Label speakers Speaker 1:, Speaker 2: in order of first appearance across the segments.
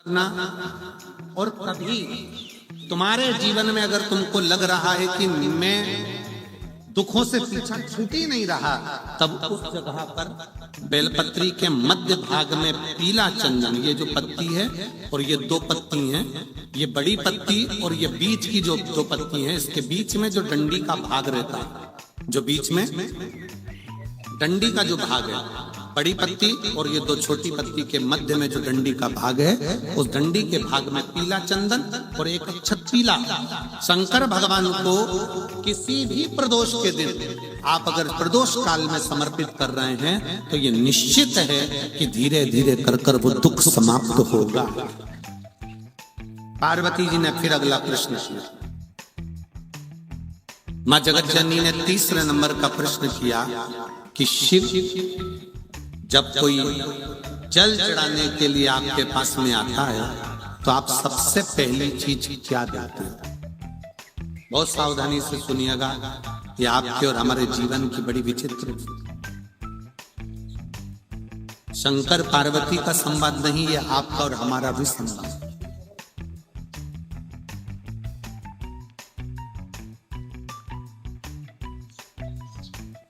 Speaker 1: ना। और कभी तुम्हारे जीवन में अगर तुमको लग रहा है कि मैं दुखों से पीछा छूट ही नहीं रहा, तब उस जगह पर बेलपत्री के मध्य भाग में पीला चंदन, ये जो पत्ती है और ये दो पत्ती हैं, ये बड़ी पत्ती और ये बीच की जो दो पत्ती हैं, इसके बीच में जो डंडी का भाग रहता है, जो बीच में डंडी का जो भाग है, बड़ी पत्ती और ये दो छोटी पत्ती के मध्य में जो डंडी का भाग है, उस डंडी के भाग में पीला चंदन और एक अक्षत पीला। शंकर भगवान को किसी भी प्रदोष के दिन आप अगर प्रदोष काल में समर्पित कर रहे हैं तो ये निश्चित है कि धीरे धीरे कर कर वो दुख समाप्त होगा। पार्वती जी ने फिर अगला प्रश्न किया। मां जगत जननी ने तीसरे नंबर का प्रश्न किया कि शिव जब कोई जल चढ़ाने के लिए आपके पास में आता है तो आप सबसे पहली चीज क्या देते हैं? बहुत सावधानी से सुनिएगा, ये आपके और हमारे जीवन की बड़ी विचित्र। शंकर पार्वती का संवाद नहीं, ये आपका और हमारा भी संवाद।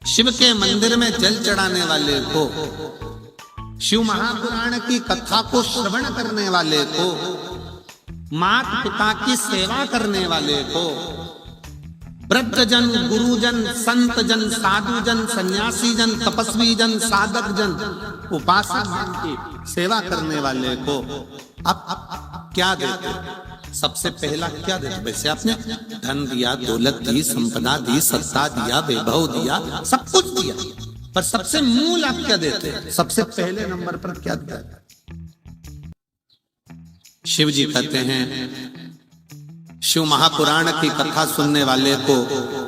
Speaker 1: शिव के मंदिर में जल चढ़ाने वाले को, शिव महापुराण की कथा को श्रवण करने वाले को, मात पिता की सेवा करने वाले को, वृद्धजन, गुरुजन, संत जन, साधु जन, सन्यासी जन, तपस्वी जन, साधक जन, उपासक जन की सेवा करने वाले को अब क्या देते? सबसे पहला क्या देते? वैसे आपने धन दिया, दौलत दी, संपदा दी, सत्ता दिया, वैभव दिया, सब कुछ दिया, पर सबसे मूल आप क्या देते हैं? सबसे पहले नंबर पर क्या दिया? शिव जी कहते हैं, शिव महापुराण की कथा सुनने वाले को,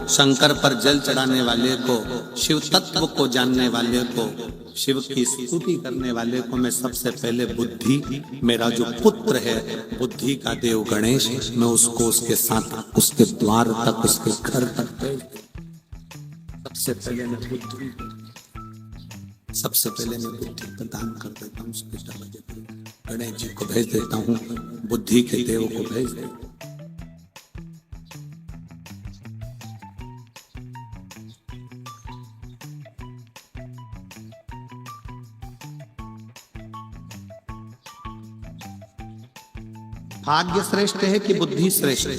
Speaker 1: शंकर पर जल चढ़ाने वाले को, शिव तत्व को जानने वाले को, शिव की स्तुति करने वाले को मैं सबसे पहले बुद्धि, मेरा जो पुत्र है बुद्धि का देव गणेश, मैं उसको उसके साथ उसके द्वार तक, उसके घर तक सबसे पहले मैं बुद्धि, सबसे पहले मैं बुद्धि प्रदान कर देता हूँ। उसके दरवाजे पर गणेश जी को भेज देता हूँ, बुद्धि के देव को भेज देता हूँ। भाग्य श्रेष्ठ है कि बुद्धि श्रेष्ठ?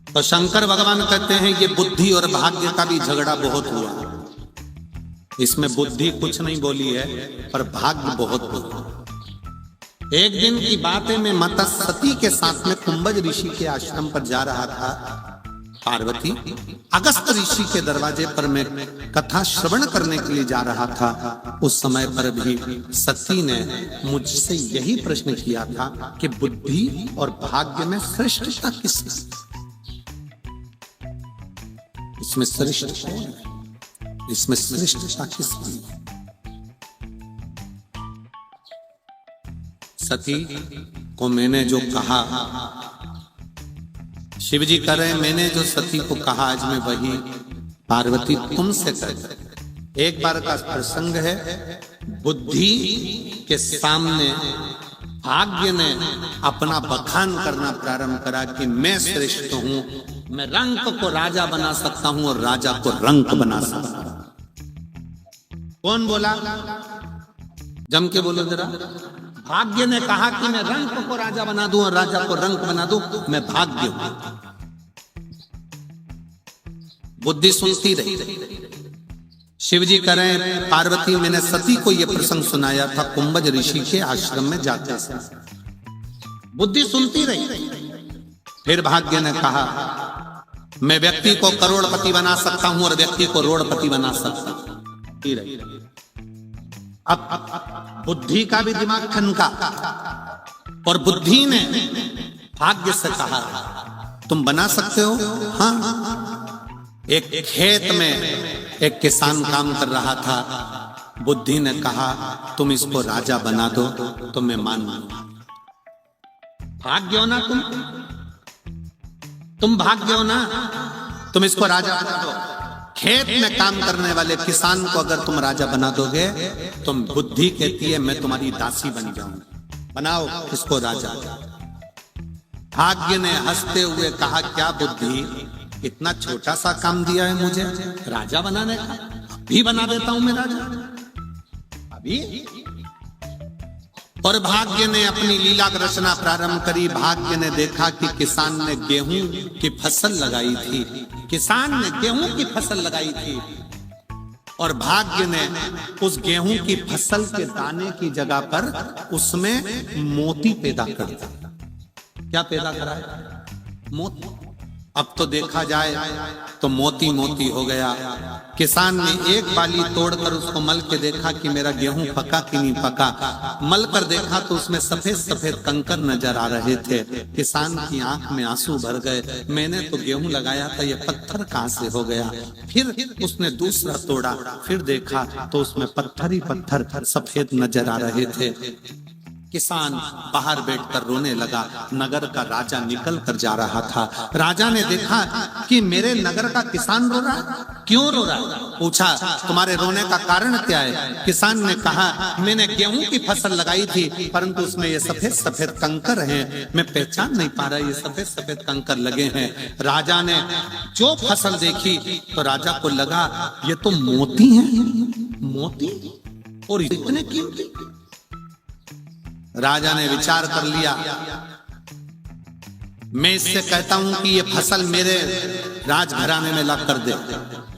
Speaker 1: तो शंकर भगवान कहते हैं ये बुद्धि और भाग्य का भी झगड़ा बहुत हुआ। इसमें बुद्धि कुछ नहीं बोली है, पर भाग्य बहुत बोला। एक दिन की बात है, मैं माता सती के साथ में कुंभज ऋषि के आश्रम पर जा रहा था। पार्वती अगस्त ऋषि के दरवाजे पर मैं कथा श्रवण करने के लिए जा रहा था। उस समय पर भी सती ने मुझसे यही प्रश्न किया था कि बुद्धि और भाग्य में श्रेष्ठता किसकी? इसमें श्रेष्ठ कौन है? इसमें श्रेष्ठता किसकी? सती को मैंने जो कहा, शिव जी कह रहे हैं, मैंने जो सती को कहा आज मैं वही पार्वती तुमसे कर। एक बार का प्रसंग है, बुद्धि के सामने भाग्य ने अपना बखान करना प्रारंभ करा कि मैं श्रेष्ठ हूं, मैं रंक को राजा बना सकता हूं और राजा को रंक बना सकता हूं। कौन बोला? जम के बोलो जरा। भाग्य ने कहा कि मैं रंक को राजा बना दूं और राजा को रंक बना दूं, मैं भाग्य हूं। बुद्धि सुनती रही। शिव जी कह रहे हैं, पार्वती मैंने सती को यह प्रसंग सुनाया था कुंभज ऋषि के आश्रम में जाते से। बुद्धि सुनती रही। फिर भाग्य ने कहा मैं व्यक्ति को करोड़पति बना सकता हूं और व्यक्ति को रोड़पति बना सकता हूं। अब बुद्धि का भी दिमाग ठनका और बुद्धि ने भाग्य से कहा तुम बना सकते हो? हाँ। एक खेत में एक किसान काम कर रहा था। बुद्धि ने कहा तुम इसको राजा बना दो तो मैं मान लूंगा। भाग्य हो ना तुम भाग्य हो ना, तुम इसको राजा बना दो। खेत में काम करने वाले किसान को अगर तुम राजा बना दोगे, तुम बुद्धि कहती है मैं तुम्हारी दासी बन जाऊंगी। बनाओ इसको राजा। भाग्य ने हंसते हुए कहा, क्या बुद्धि, इतना छोटा सा काम दिया है मुझे राजा बनाने का, अभी बना देता हूं मैं राजा अभी। और भाग्य ने अपनी लीला रचना प्रारंभ करी। भाग्य ने देखा कि किसान ने गेहूं की फसल लगाई थी, किसान ने गेहूं की फसल लगाई थी, और भाग्य ने उस गेहूं की फसल के दाने की जगह पर उसमें मोती पैदा कर दिया। क्या पैदा करा है? मोती। अब तो देखा जाए तो मोती मोती हो गया। किसान ने एक बाली तोड़कर उसको मल के देखा कि मेरा गेहूं पका कि नहीं पका। मल कर देखा तो उसमें सफेद सफेद कंकर नजर आ रहे थे। किसान की आंख में आंसू भर गए, मैंने तो गेहूं लगाया था, ये पत्थर कहां से हो गया। फिर उसने दूसरा तोड़ा, फिर देखा तो उसमें पत्थर ही पत्थर सफेद नजर आ रहे थे। किसान बाहर बैठकर रोने लगा। नगर का राजा निकल कर जा रहा था। राजा ने देखा कि मेरे नगर का किसान रो रहा है, क्यों रो रहा है? पूछा, तुम्हारे रोने का कारण क्या है? किसान ने कहा, मैंने गेहूं की फसल लगाई थी, परंतु उसमें ये सफेद सफेद कंकर हैं, मैं पहचान नहीं पा रहा, ये सफेद सफेद कंकर लगे हैं। राजा ने जो फसल देखी तो राजा को लगा ये तो मोती हैं, मोती, और इतने कीमती। राजा ने विचार कर लिया, मैं इससे कहता हूं कि ये फसल मेरे राजघराने में ला कर दे,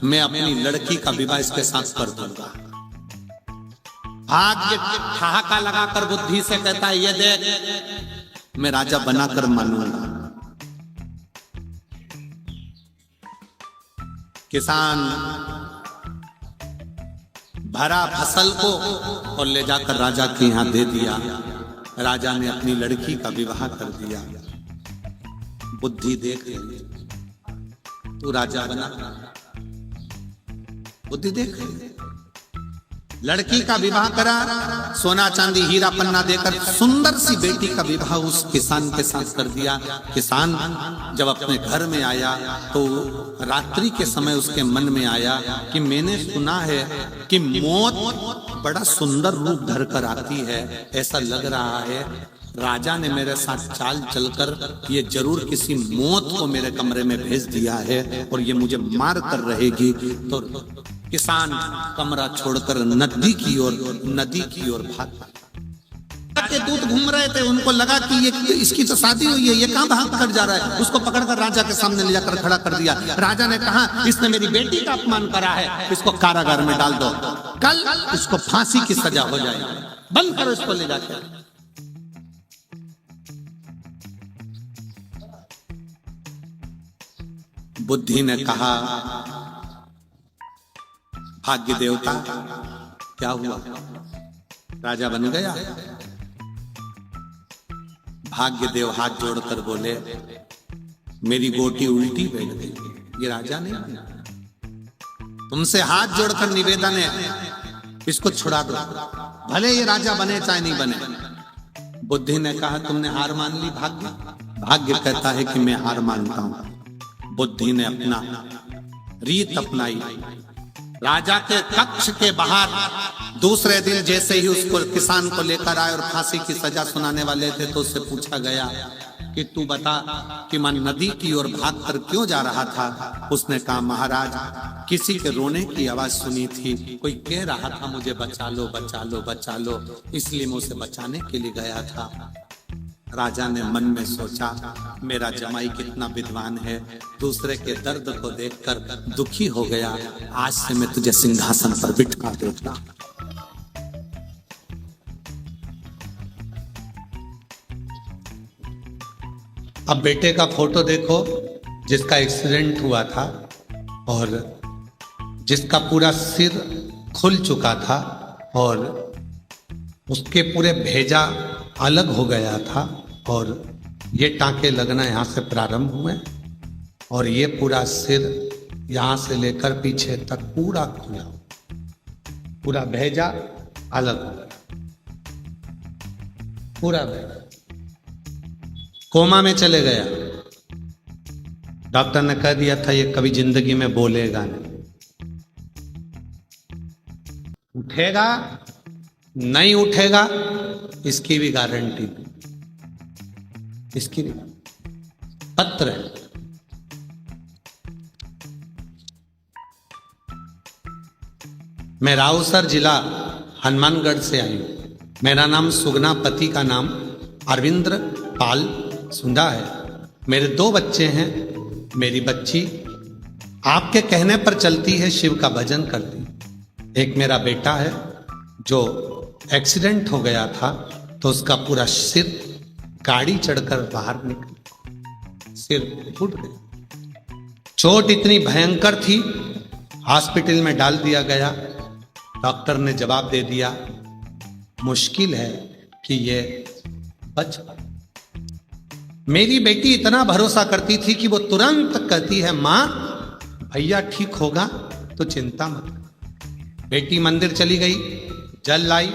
Speaker 1: मैं अपनी लड़की का विवाह इसके साथ कर दूंगा। भाग्य ठहाका लगाकर बुद्धि से कहता है, ये देख मैं राजा बनाकर मानूंगा। किसान भरा फसल को और ले जाकर राजा के यहां दे दिया। राजा ने अपनी लड़की का विवाह कर दिया। बुद्धि देख रही, तू राजा बना, बुद्धि देख रही। लड़की का विवाह करा, सोना चांदी हीरा पन्ना देकर सुंदर सी बेटी का विवाह उस किसान के साथ कर दिया। किसान जब अपने घर में आया तो रात्रि के समय उसके मन में आया कि मैंने सुना है कि मौत बड़ा सुंदर रूप धर कर आती है, ऐसा लग रहा है राजा ने मेरे साथ चाल चलकर ये जरूर किसी मौत को मेरे कमरे में भेज दिया है और ये मुझे मार कर रहेगी। तो किसान कमरा छोड़कर नदी की ओर भागा। के दूत घूम रहे थे, उनको लगा कि ये इसकी तो शादी हुई है, ये कहां भाग कर जा रहा है। उसको पकड़कर राजा के सामने ले जाकर खड़ा कर दिया। राजा ने कहा, इसने मेरी बेटी का अपमान करा है, इसको कारागार में डाल दो, कल इसको फांसी की सजा हो जाएगी, बंद करो इसको ले जाकर। बुद्धि ने कहा, भाग्य देवता क्या हुआ, राजा बन गया? भाग्य देव हाथ जोड़कर बोले, मेरी गोटी उल्टी बैठ गई, ये राजा नहीं बना। तुमसे हाथ जोड़कर निवेदन है, इसको छुड़ा दो, भले ये राजा बने चाहे नहीं बने। बुद्धि ने कहा, तुमने हार मान ली भाग्य? भाग्य कहता है कि मैं हार मानता हूं। बुद्धि ने अपना रीत अपनाई। राजा के कक्ष के बाहर दूसरे दिन जैसे ही उसको किसान को लेकर आए और फांसी की सजा सुनाने वाले थे तो उससे पूछा गया कि तू बता कि मैं नदी की ओर भागकर क्यों जा रहा था? उसने कहा, महाराज किसी के रोने की आवाज सुनी थी, कोई कह रहा था मुझे बचा लो बचा लो बचा लो, इसलिए मैं उसे बचाने के लिए गया था। राजा ने मन में सोचा, मेरा जमाई कितना विद्वान है, दूसरे के दर्द को देखकर दुखी हो गया, आज से मैं तुझे सिंहासन पर बिठा देता। अब बेटे का फोटो देखो, जिसका एक्सीडेंट हुआ था और जिसका पूरा सिर खुल चुका था और उसके पूरे भेजा अलग हो गया था और ये टांके लगना यहाँ से प्रारंभ हुए और ये पूरा सिर यहाँ से लेकर पीछे तक पूरा खुला, पूरा भेजा अलग हो गया, पूरा भेजा कोमा में चले गया। डॉक्टर ने कह दिया था ये कभी जिंदगी में बोलेगा नहीं, उठेगा नहीं उठेगा इसकी भी गारंटी, इसकी भी पत्र है। मैं राउसर जिला हनुमानगढ़ से आई हूं। मेरा नाम सुगना, पति का नाम अरविंद्र पाल सुंदा है। मेरे 2 बच्चे हैं। मेरी बच्ची आपके कहने पर चलती है, शिव का भजन करती। एक मेरा बेटा है जो एक्सीडेंट हो गया था तो उसका पूरा सिर गाड़ी चढ़कर बाहर निकल, सिर फूट गया। चोट इतनी भयंकर थी, हॉस्पिटल में डाल दिया गया। डॉक्टर ने जवाब दे दिया, मुश्किल है कि ये बच पाए। मेरी बेटी इतना भरोसा करती थी कि वो तुरंत कहती है, मां भैया ठीक होगा तो चिंता मत कर। बेटी मंदिर चली गई, जल लाई,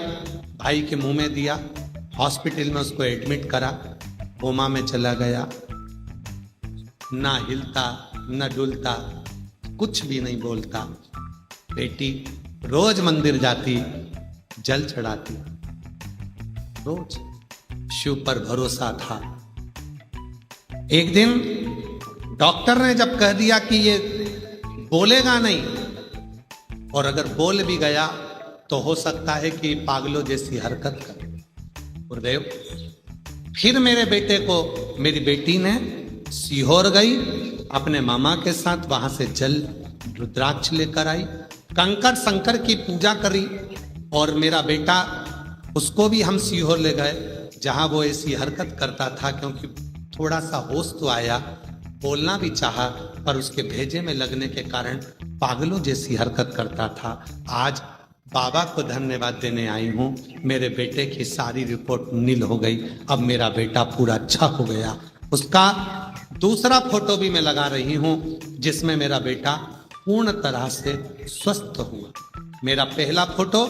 Speaker 1: भाई के मुंह में दिया, हॉस्पिटल में उसको एडमिट करा, कोमा में चला गया। ना हिलता ना डुलता, कुछ भी नहीं बोलता। बेटी रोज मंदिर जाती, जल चढ़ाती, रोज शिव पर भरोसा था। एक दिन डॉक्टर ने जब कह दिया कि ये बोलेगा नहीं, और अगर बोल भी गया तो हो सकता है कि पागलों जैसी हरकत करे। गुरुदेव, फिर मेरे बेटे को मेरी बेटी ने सीहोर गई अपने मामा के साथ, वहां से जल रुद्राक्ष लेकर आई, कंकर शंकर की पूजा करी। और मेरा बेटा, उसको भी हम सीहोर ले गए जहां वो ऐसी हरकत करता था, क्योंकि थोड़ा सा होश तो आया, बोलना भी चाहा, पर उसके भेजे में लगने के कारण पागलों जैसी हरकत करता था। आज बाबा को धन्यवाद देने आई हूं, मेरे बेटे की सारी रिपोर्ट नील हो गई। अब मेरा बेटा पूरा अच्छा हो गया। उसका दूसरा फोटो भी मैं लगा रही हूं जिसमें मेरा बेटा पूर्ण तरह से स्वस्थ हुआ। मेरा पहला फोटो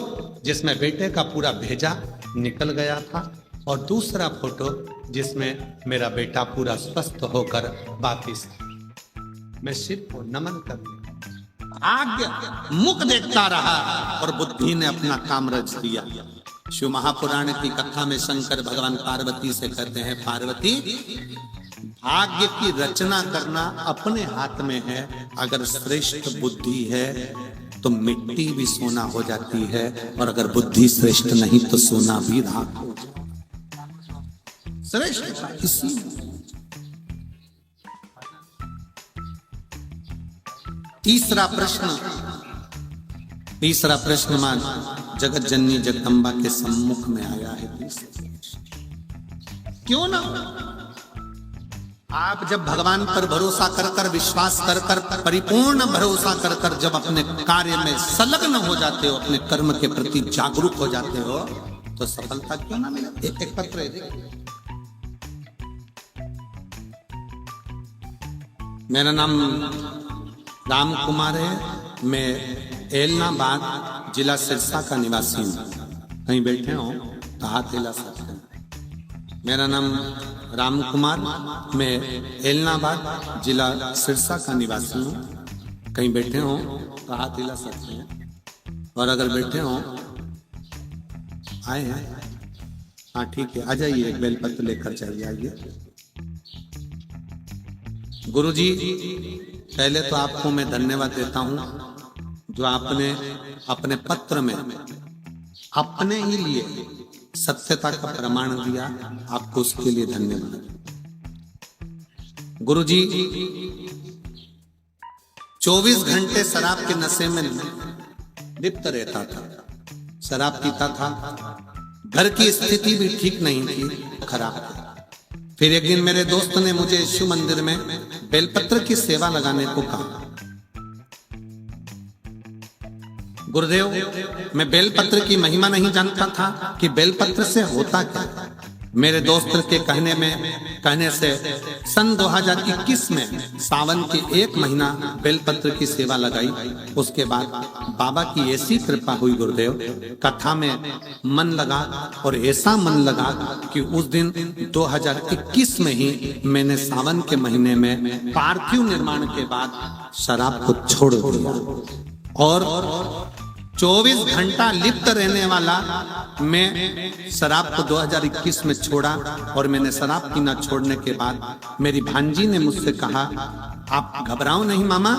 Speaker 1: जिसमें बेटे का पूरा भेजा निकल गया था, और दूसरा फोटो जिसमें मेरा बेटा पूरा स्वस्थ होकर वापिस। मैं शिव को नमन कर आज्ञा मुख देखता रहा और बुद्धि ने अपना काम रच दिया। शिव महापुराण की कथा में शंकर भगवान पार्वती से कहते हैं, पार्वती भाग्य की रचना करना अपने हाथ में है। अगर श्रेष्ठ बुद्धि है तो मिट्टी भी सोना हो जाती है, और अगर बुद्धि श्रेष्ठ नहीं तो सोना भी राख हो जाता है। श्रेष्ठ इसी तीसरा प्रश्न मान जगत जननी जगदम्बा के सम्मुख में आया है। क्यों ना आप जब भगवान पर भरोसा कर कर, विश्वास कर कर, परिपूर्ण भरोसा कर कर जब अपने कार्य में संलग्न हो जाते हो, अपने कर्म के प्रति जागरूक हो जाते हो, तो सफलता क्यों ना मिले। एक पत्र है। मेरा नाम राम कुमार है। मैं एलनाबाद जिला सिरसा का निवासी हूँ। कहीं बैठे हो तो हाथ हिला सकते हैं। मेरा नाम राम कुमार, मैं एलनाबाद जिला सिरसा का निवासी हूँ। कहीं बैठे हो तो हाथ हिला सकते हैं, और अगर बैठे हो आए हैं, हाँ ठीक है, आ जाइए, एक बेलपत्र लेकर चाहिए, आइए। गुरुजी, पहले तो आपको मैं धन्यवाद देता हूं जो आपने अपने पत्र में अपने ही लिए सत्यता का प्रमाण दिया। आपको उसके लिए धन्यवाद। गुरुजी, 24 घंटे शराब के नशे में लिप्त रहता था, शराब पीता था, घर की स्थिति भी ठीक नहीं थी, खराब थी। फिर एक दिन मेरे दोस्त ने मुझे शिव मंदिर में बेलपत्र की सेवा लगाने को कहा। गुरुदेव, मैं बेलपत्र की महिमा नहीं जानता था कि बेलपत्र से होता क्या। मेरे दोस्त के कहने से सन 2021 में सावन के 1 महीना बेलपत्र की सेवा लगाई। उसके बाद बाबा की ऐसी कृपा हुई गुरुदेव, कथा में मन लगा, और ऐसा मन लगा कि उस दिन 2021 में ही मैंने सावन के महीने में पार्थिव निर्माण के बाद शराब को छोड़ दिया। और 24 घंटा लिप्त रहने वाला मैं शराब को 2021 में छोड़ा, और मैंने शराब पीना छोड़ने के बाद मेरी भांजी ने मुझसे कहा, आप घबराओ नहीं मामा,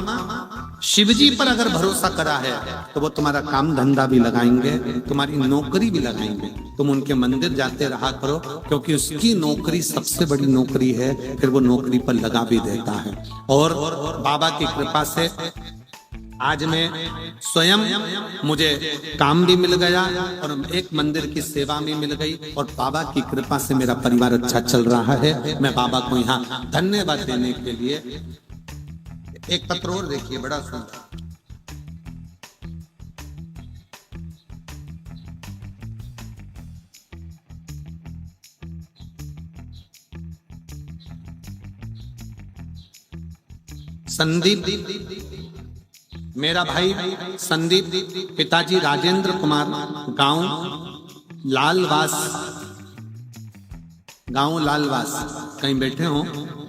Speaker 1: शिवजी पर अगर भरोसा करा है तो वो तुम्हारा काम धंधा भी लगाएंगे, तुम्हारी नौकरी भी लगाएंगे, तुम उनके मंदिर जाते रहा करो, क्योंकि उसकी नौकरी सबसे बड़ी नौकरी है, फिर वो नौकरी पर लगा भी देता है। और बाबा की कृपा से आज मैं स्वयं, मुझे काम भी मिल गया और एक मंदिर की सेवा भी मिल गई, और बाबा की कृपा से मेरा परिवार अच्छा चल रहा है। मैं बाबा को यहाँ धन्यवाद देने के लिए, एक पत्र और देखिए, बड़ा सुंदर। संदीप, मेरा भाई संदीप, पिताजी राजेंद्र कुमार, गांव लालवास। कहीं बैठे हो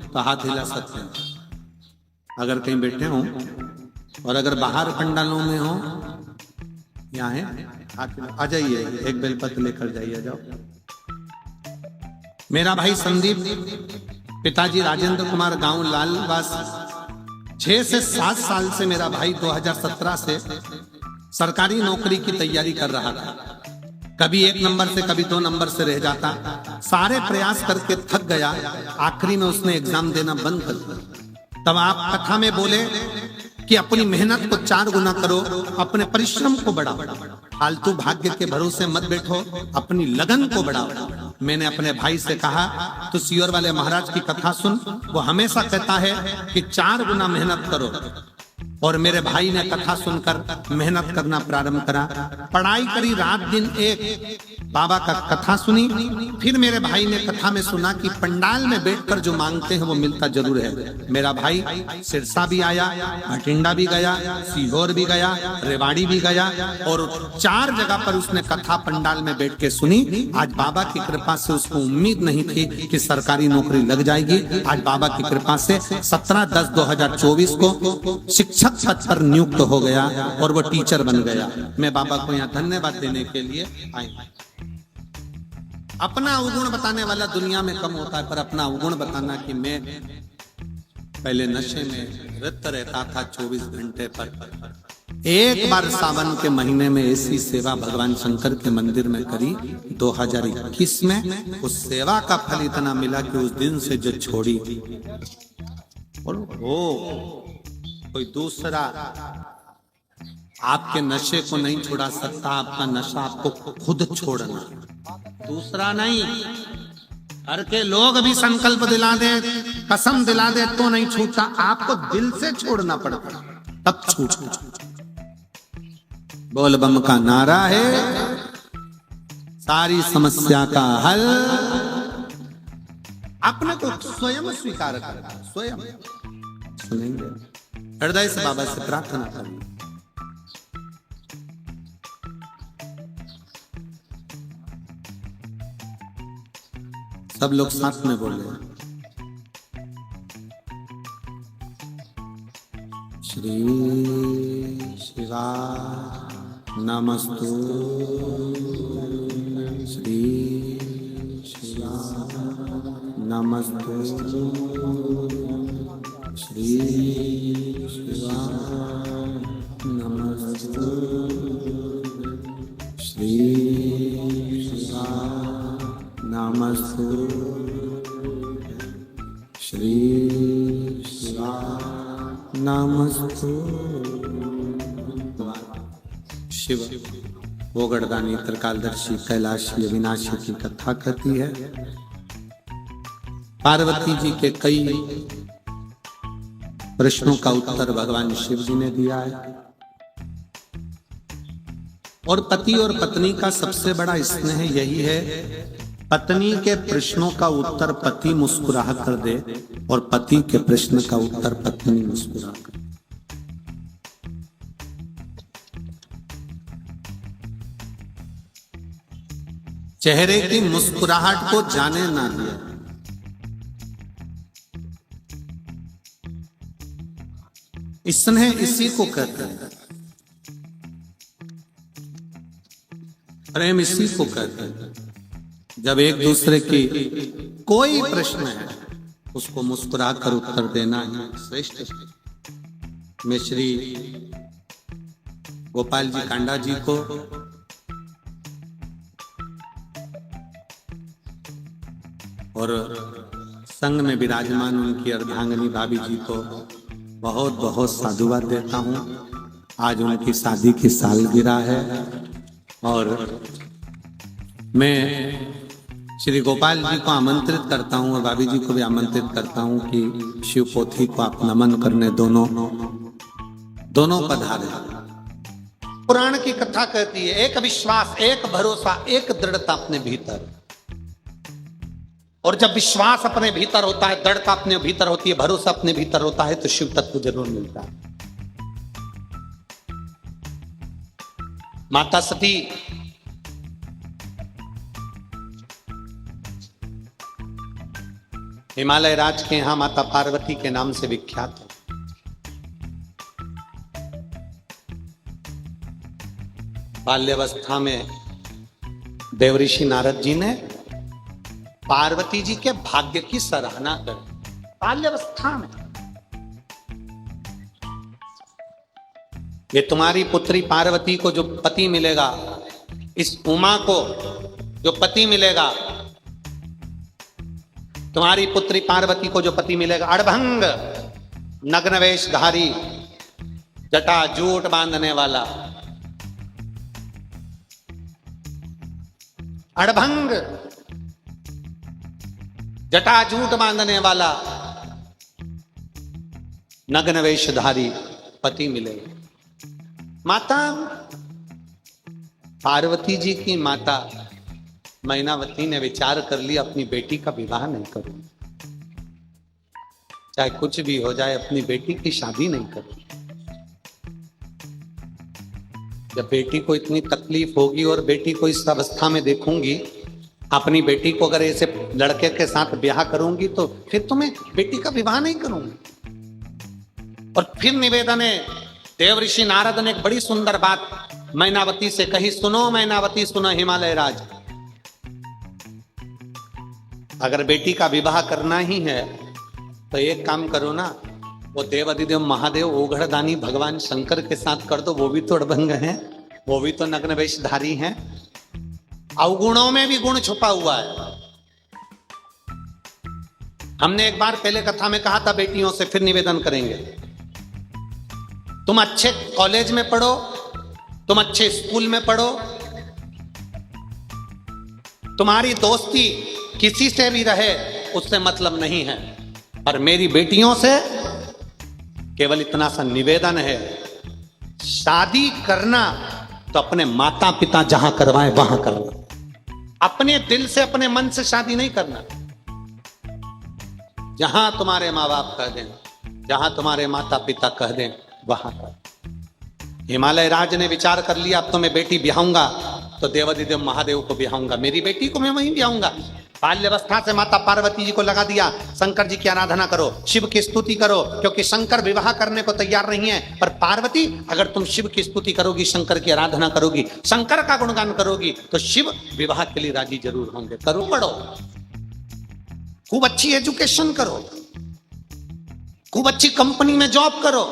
Speaker 1: तो हाथ हिला सकते हैं, अगर कहीं बैठे हो, और अगर बाहर पंडालों में हो, यहाँ है, आ जाइए, एक बेलपत्र लेकर जाइए, जाओ। मेरा भाई संदीप, पिताजी राजेंद्र कुमार, गांव लालवास। 6 से 7 साल से मेरा भाई 2017 से सरकारी नौकरी की तैयारी कर रहा था। कभी 1 नंबर से, कभी 2 नंबर से रह जाता। सारे प्रयास करके थक गया, आखिरी में उसने एग्जाम देना बंद कर दिया। तब आप कथा में बोले कि अपनी मेहनत को 4 गुना करो, अपने परिश्रम को बढ़ाओ, फालतू भाग्य के भरोसे मत बैठो, अपनी लगन को बढ़ाओ। मैंने अपने भाई से कहा, तो सियोर वाले महाराज की कथा सुन, वो हमेशा कहता है कि 4 गुना मेहनत करो। और मेरे भाई ने कथा सुनकर मेहनत करना प्रारंभ करा, पढ़ाई करी, रात दिन एक, बाबा का कथा सुनी। फिर मेरे भाई ने कथा में सुना कि पंडाल में बैठकर जो मांगते हैं वो मिलता जरूर है। मेरा भाई सिरसा भी आया, भटिंडा भी गया, सीहोर भी गया, रेवाड़ी भी गया, और 4 जगह पर उसने कथा पंडाल में बैठ के सुनी। आज बाबा की कृपा से उसको उम्मीद नहीं थी कि सरकारी नौकरी लग जाएगी। आज बाबा की कृपा से 17/10/2024 को शिक्षक पद पर नियुक्त हो गया और वो टीचर बन गया। मैं बाबा को यहाँ धन्यवाद देने के लिए आया। अपना अवगुण बताने वाला दुनिया में कम होता है, पर अपना अवगुण बताना कि मैं पहले नशे में रत रहता था 24 घंटे पर। एक बार सावन के महीने में ऐसी सेवा भगवान शंकर के मंदिर में करी 2021 में। उस सेवा का फल इतना मिला कि उस दिन से जो छोड़ी, और वो कोई दूसरा आपके नशे को नहीं छुड़ा सकता। आपका नशा आपको खुद छोड़ना, दूसरा नहीं। घर के लोग भी संकल्प दिला दे, कसम दिला दे तो नहीं छूटता, आपको दिल से छोड़ना पड़ता, तब छूटता। बोल बम का नारा है सारी समस्या का हल। अपने को स्वयं स्वीकार करना, स्वयं सुनेंगे, हृदय से बाबा से प्रार्थना करें। सब लोग साथ में बोले, श्री शिवा नमस्तु, श्री शिवा नमस्तु, श्री शिवा नमस्तु, श्री शिवा नमस्तु, श्री शिवा नमस्तु। शिव वो गढ़दानी त्रिकालदर्शी कैलाशी अविनाशी की कथा कहती है। पार्वती जी के कई प्रश्नों का उत्तर भगवान शिव जी ने दिया है। और पति और पत्नी का सबसे बड़ा स्नेह यही है, पत्नी के प्रश्नों का उत्तर पति मुस्कुरा कर दे और पति के प्रश्न का उत्तर पत्नी मुस्कुरा कर। चेहरे की मुस्कुराहट को जाने ना दिया। स्नेह इसी को कहते हैं। प्रेम इसी को कहते हैं, जब एक दूसरे की कोई प्रश्न है उसको मुस्कुरा कर उत्तर देना है श्रेष्ठ। मैं श्री गोपाल जी कांडा जी को और संग में विराजमान उनकी अर्धांगिनी भाभी जी को बहुत बहुत साधुवाद देता हूँ। आज उनकी शादी की सालगिरह है और मैं श्री गोपाल जी को आमंत्रित करता हूँ और भाभी जी को भी आमंत्रित करता हूँ कि शिव पोथी को आप नमन करने दोनों पधारे। पुराण की कथा कहती है, एक विश्वास, एक भरोसा, एक दृढ़ता अपने भीतर। और जब विश्वास अपने भीतर होता है, दृढ़ता अपने भीतर होती है, भरोसा अपने भीतर होता है, तो शिव तत्व जरूर मिलता है। माता सती हिमालय राज के यहां माता पार्वती के नाम से विख्यात है। बाल्यावस्था में देवऋषि नारद जी ने पार्वती जी के भाग्य की सराहना करी। बाल्यावस्था में ये तुम्हारी पुत्री पार्वती को जो पति मिलेगा, इस उमा को जो पति मिलेगा, तुम्हारी पुत्री पार्वती को जो पति मिलेगा, अड़भंग, नग्न वेशधारी, जटा जूट बांधने वाला, अड़भंग जटा जूट बांधने वाला, नग्न वेशधारी पति मिलेगा। माता पार्वती जी की माता मैनावती ने विचार कर लिया, अपनी बेटी का विवाह नहीं करूं, चाहे कुछ भी हो जाए, अपनी बेटी की शादी नहीं करूं। जब बेटी को इतनी तकलीफ होगी और बेटी को इस अवस्था में देखूंगी, अपनी बेटी को अगर ऐसे लड़के के साथ ब्याह करूंगी तो फिर तुम्हें बेटी का विवाह नहीं करूंगी। और फिर निवेदन है, देवऋषि नारद ने एक बड़ी सुंदर बात मैनावती से कही, सुनो मैनावती, सुनो हिमालय राज, अगर बेटी का विवाह करना ही है तो एक काम करो ना, वो देवाधिदेव महादेव ओघड़दानी भगवान शंकर के साथ कर दो। वो भी तो अड़भंग हैं, वो भी तो नग्न वेशधारी हैं, अवगुणों में भी गुण छुपा हुआ है। हमने एक बार पहले कथा में कहा था बेटियों से, फिर निवेदन करेंगे, तुम अच्छे कॉलेज में पढ़ो, तुम अच्छे स्कूल में पढ़ो, तुम्हारी दोस्ती किसी से भी रहे उससे मतलब नहीं है, पर मेरी बेटियों से केवल इतना सा निवेदन है, शादी करना तो अपने माता पिता जहां करवाए वहां करना, अपने दिल से अपने मन से शादी नहीं करना। जहां तुम्हारे माँ बाप कह दें, जहां तुम्हारे माता पिता कह दें वहां कर। हिमालय राज ने विचार कर लिया, अब तो मैं बेटी ब्याहूंगा तो देवाधिदेव महादेव को ब्याहूंगा, मेरी बेटी को मैं वहीं ब्याहूंगा। बाल्यावस्था से माता पार्वती जी को लगा दिया, शंकर जी की आराधना करो, शिव की स्तुति करो, क्योंकि शंकर विवाह करने को तैयार नहीं है, पर पार्वती अगर तुम शिव की स्तुति करोगी, शंकर की आराधना करोगी, शंकर का गुणगान करोगी, तो शिव विवाह के लिए राजी जरूर होंगे। करो, पढ़ो, खूब अच्छी एजुकेशन करो, खूब अच्छी कंपनी में जॉब करो,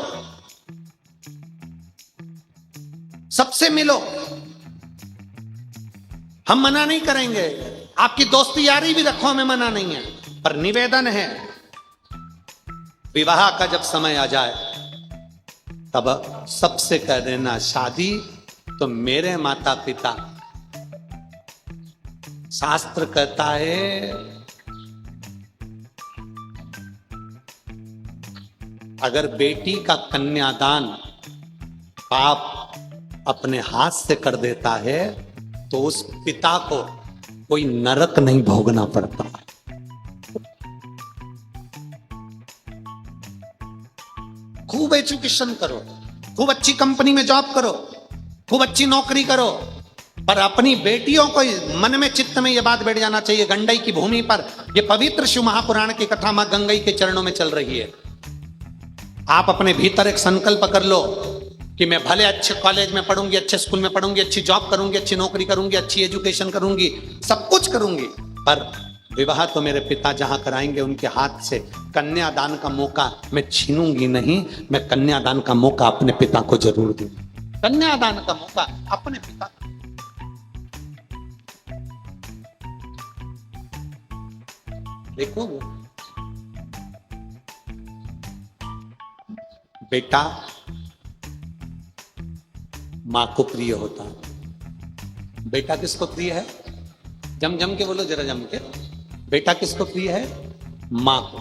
Speaker 1: सबसे मिलो, हम मना नहीं करेंगे, आपकी दोस्ती यारी भी रखो, हमें मना नहीं है, पर निवेदन है, विवाह का जब समय आ जाए तब सबसे कह देना, शादी तो मेरे माता पिता, शास्त्र कहता है अगर बेटी का कन्यादान बाप अपने हाथ से कर देता है तो उस पिता को कोई नरक नहीं भोगना पड़ता। खूब एजुकेशन करो, खूब अच्छी कंपनी में जॉब करो, खूब अच्छी नौकरी करो, पर अपनी बेटियों को मन में चित्त में यह बात बैठ जाना चाहिए, गंडई की भूमि पर यह पवित्र शिव महापुराण की कथा मां गंगई के चरणों में चल रही है। आप अपने भीतर एक संकल्प कर लो कि मैं भले अच्छे कॉलेज में पढ़ूंगी, अच्छे स्कूल में पढ़ूंगी, अच्छी जॉब करूंगी, अच्छी नौकरी करूंगी, अच्छी एजुकेशन करूंगी, सब कुछ करूंगी, पर विवाह तो मेरे पिता जहां कराएंगे उनके हाथ से कन्यादान का मौका मैं छीनूंगी नहीं। मैं कन्यादान का मौका अपने पिता को जरूर दूंगी। कन्यादान का मौका अपने पिता। देखो बेटा मां को प्रिय होता है। बेटा किसको प्रिय है? जम जम के बोलो, जरा जम के। बेटा किसको प्रिय है? मां को।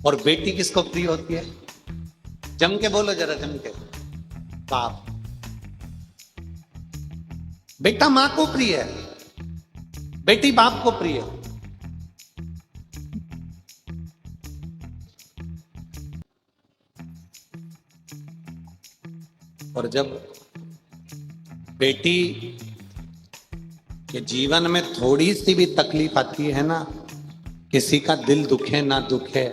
Speaker 1: और बेटी किसको प्रिय होती है? जम के बोलो, जरा जम के। बाप। बेटा मां को प्रिय है, बेटी बाप को प्रिय है। और जब बेटी के जीवन में थोड़ी सी भी तकलीफ आती है ना, किसी का दिल दुखे ना दुखे,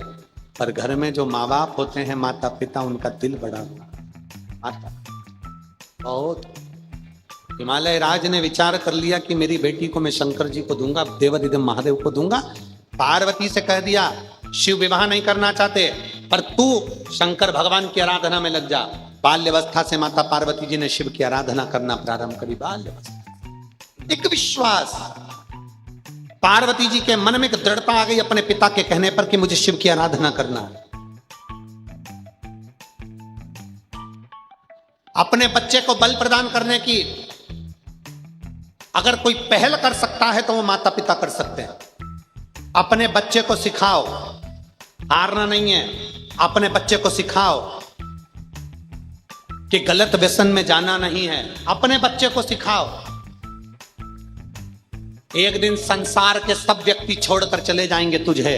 Speaker 1: पर घर में जो माँ बाप होते हैं, माता पिता, उनका दिल बड़ा आता। बहुत हिमालय राज ने विचार कर लिया कि मेरी बेटी को मैं शंकर जी को दूंगा, देवाधिदेव महादेव को दूंगा। पार्वती से कह दिया शिव विवाह नहीं करना चाहते, पर तू शंकर भगवान की आराधना में लग जा। बाल्यावस्था से माता पार्वती जी ने शिव की आराधना करना प्रारंभ करी। बाल्यावस्था एक विश्वास, पार्वती जी के मन में एक दृढ़ता आ गई अपने पिता के कहने पर कि मुझे शिव की आराधना करना है। अपने बच्चे को बल प्रदान करने की अगर कोई पहल कर सकता है तो वो माता पिता कर सकते हैं। अपने बच्चे को सिखाओ, हारना नहीं है। अपने बच्चे को सिखाओ कि गलत व्यसन में जाना नहीं है। अपने बच्चे को सिखाओ। एक दिन संसार के सब व्यक्ति छोड़कर चले जाएंगे तुझे,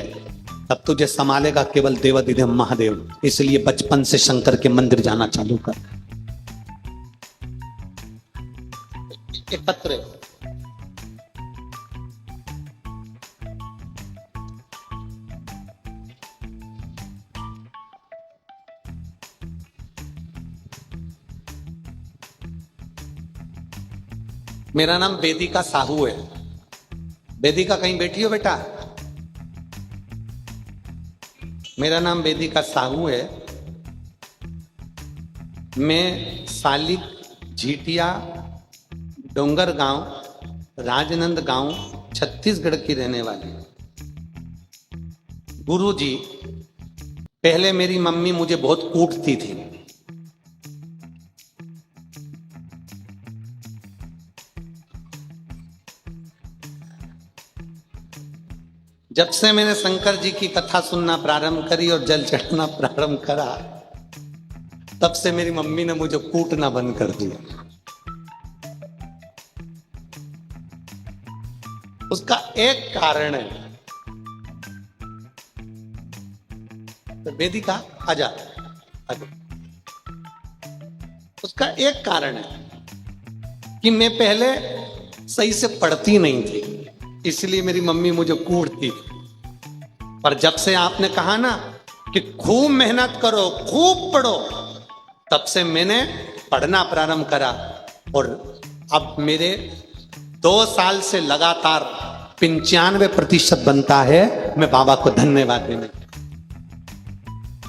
Speaker 1: तब तुझे संभालेगा केवल देवाधिदेव महादेव। इसलिए बचपन से शंकर के मंदिर जाना चालू कर। एक पत्र मेरा नाम वेदिका साहू है। वेदिका कहीं बैठी हो बेटा? मेरा नाम वेदिका साहू है। मैं सालिक झीटिया डोंगर गांव, राजनंद गांव, छत्तीसगढ़ की रहने वाली। गुरुजी, पहले मेरी मम्मी मुझे बहुत कूटती थी। जब से मैंने शंकर जी की कथा सुनना प्रारंभ करी और जल चढ़ाना प्रारंभ करा, तब से मेरी मम्मी ने मुझे कूटना बंद कर दिया। उसका एक कारण है। तो वेदिका आजा, आजा। उसका एक कारण है कि मैं पहले सही से पढ़ती नहीं थी, इसलिए मेरी मम्मी मुझे कूटती थी। पर जब से आपने कहा ना कि खूब मेहनत करो, खूब पढ़ो, तब से मैंने पढ़ना प्रारंभ करा। और अब मेरे 2 साल से लगातार 95% बनता है। मैं बाबा को धन्यवाद देने।